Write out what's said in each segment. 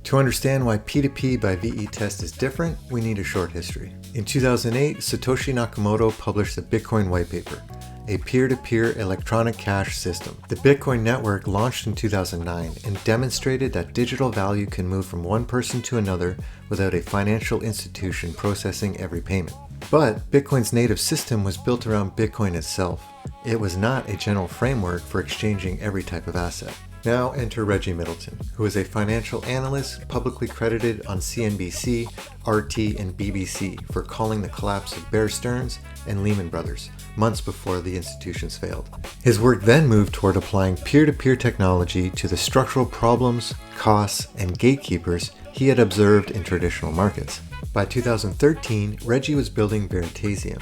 To understand why P2P by VeTest is different, we need a short history. In 2008, Satoshi Nakamoto published the Bitcoin white paper, a peer-to-peer electronic cash system. The Bitcoin network launched in 2009 and demonstrated that digital value can move from one person to another without a financial institution processing every payment. But Bitcoin's native system was built around Bitcoin itself. It was not a general framework for exchanging every type of asset. Now enter Reggie Middleton, who is a financial analyst publicly credited on CNBC, RT, and BBC for calling the collapse of Bear Stearns and Lehman Brothers months before the institutions failed. His work then moved toward applying peer-to-peer technology to the structural problems, costs, and gatekeepers he had observed in traditional markets. By 2013, Reggie was building Veritaseum.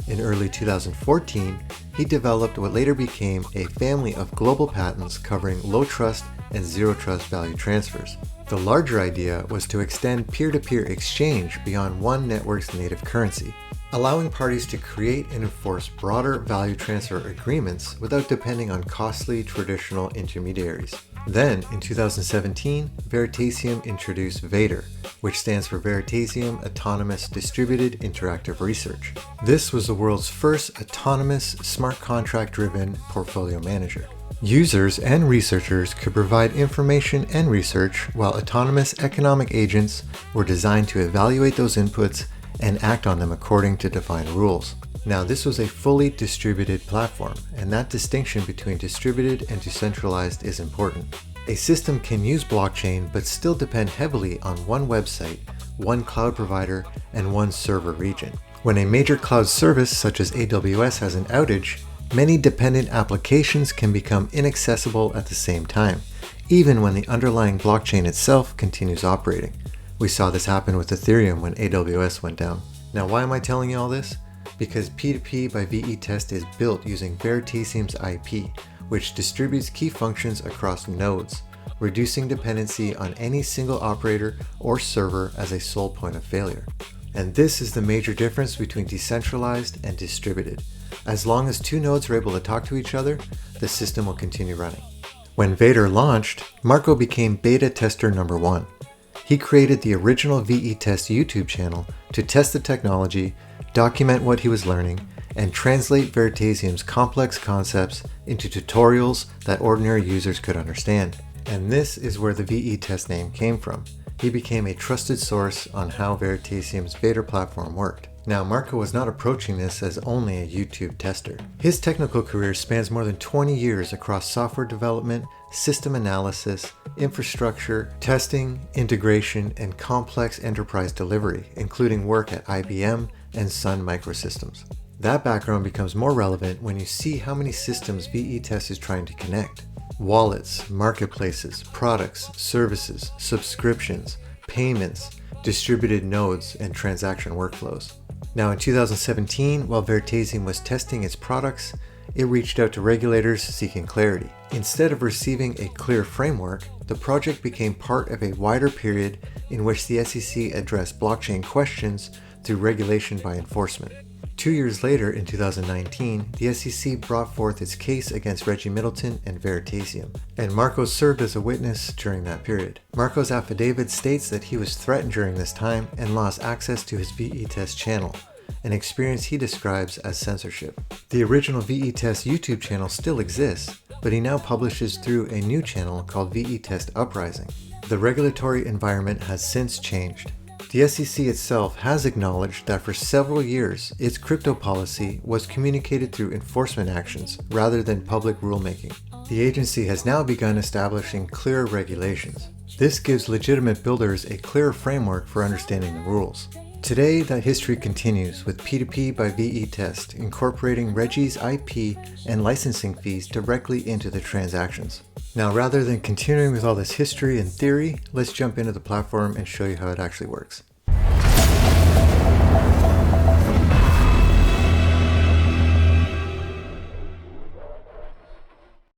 In early 2014, he developed what later became a family of global patents covering low trust and zero trust value transfers. The larger idea was to extend peer-to-peer exchange beyond one network's native currency, allowing parties to create and enforce broader value transfer agreements without depending on costly traditional intermediaries. Then, in 2017, Veritaseum introduced VeADIR, which stands for Veritaseum Autonomous Distributed Interactive Research. This was the world's first autonomous, smart contract-driven portfolio manager. Users and researchers could provide information and research, while autonomous economic agents were designed to evaluate those inputs and act on them according to defined rules. Now, this was a fully distributed platform, and that distinction between distributed and decentralized is important. A system can use blockchain but still depend heavily on one website, one cloud provider, and one server region. When a major cloud service such as AWS has an outage, many dependent applications can become inaccessible at the same time, even when the underlying blockchain itself continues operating. We saw this happen with Ethereum when AWS went down. Now, why am I telling you all this? Because P2P by VeTest is built using Veritaseum's IP, which distributes key functions across nodes, reducing dependency on any single operator or server as a sole point of failure. And this is the major difference between decentralized and distributed. As long as two nodes are able to talk to each other, the system will continue running. When VeADIR launched, Marko became beta tester number 1. He created the original VeTest YouTube channel to test the technology, document what he was learning, and translate Veritaseum's complex concepts into tutorials that ordinary users could understand. And this is where the VeTest name came from. He became a trusted source on how Veritaseum's VeADIR platform worked. Now, Marko was not approaching this as only a YouTube tester. His technical career spans more than 20 years across software development, system analysis, infrastructure, testing, integration, and complex enterprise delivery, including work at IBM and Sun Microsystems. That background becomes more relevant when you see how many systems VeTest is trying to connect. Wallets, marketplaces, products, services, subscriptions, payments, distributed nodes, and transaction workflows. Now, in 2017, while Veritaseum was testing its products, it reached out to regulators seeking clarity. Instead of receiving a clear framework, the project became part of a wider period in which the SEC addressed blockchain questions through regulation by enforcement. 2 years later, in 2019, the SEC brought forth its case against Reggie Middleton and Veritaseum, and Marko served as a witness during that period. Marko's affidavit states that he was threatened during this time and lost access to his VeTest channel, an experience he describes as censorship. The original VeTest YouTube channel still exists, but he now publishes through a new channel called VeTest Uprising. The regulatory environment has since changed. The SEC itself has acknowledged that for several years, its crypto policy was communicated through enforcement actions rather than public rulemaking. The agency has now begun establishing clearer regulations. This gives legitimate builders a clearer framework for understanding the rules. Today, that history continues with P2P by VeTest incorporating Reggie's IP and licensing fees directly into the transactions. Now, rather than continuing with all this history and theory, let's jump into the platform and show you how it actually works.